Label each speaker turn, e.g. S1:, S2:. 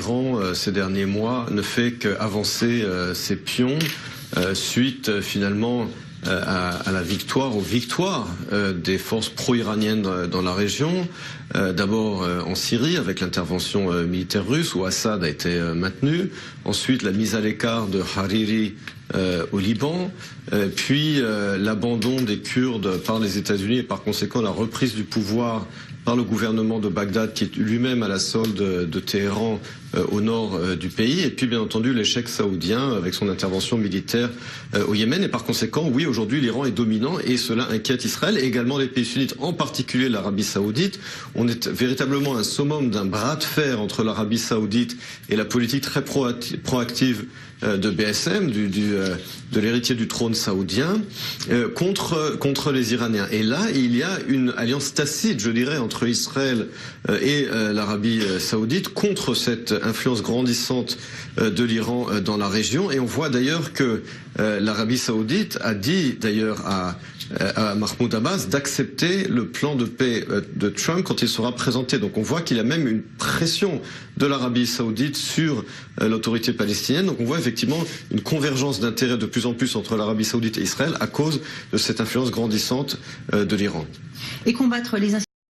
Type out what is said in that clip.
S1: l'Iran, ces derniers mois, ne fait qu'avancer ses pions suite finalement à la victoire, aux victoires des forces pro-iraniennes dans la région. D'abord en Syrie avec l'intervention militaire russe où Assad a été maintenu. Ensuite la mise à l'écart de Hariri au Liban. Puis l'abandon des Kurdes par les États-Unis et par conséquent la reprise du pouvoir par le gouvernement de Bagdad qui est lui-même à la solde de Téhéran au nord du pays. Et puis bien entendu l'échec saoudien avec son intervention militaire au Yémen. Et par conséquent, oui, aujourd'hui l'Iran est dominant et cela inquiète Israël et également les pays sunnites, en particulier l'Arabie saoudite. On est véritablement un summum d'un bras de fer entre l'Arabie saoudite et la politique très proactive de BSM, de l'héritier du trône saoudien, contre les Iraniens. Et là, il y a une alliance tacite, je dirais, entre Israël et l'Arabie saoudite contre cette influence grandissante de l'Iran dans la région. Et on voit d'ailleurs que l'Arabie saoudite a dit d'ailleurs à Mahmoud Abbas d'accepter le plan de paix de Trump quand il sera présenté. Donc on voit qu'il y a même une pression de l'Arabie saoudite sur l'autorité palestinienne. Donc on voit effectivement une convergence d'intérêts de plus en plus entre l'Arabie saoudite et Israël à cause de cette influence grandissante de l'Iran.
S2: Et combattre les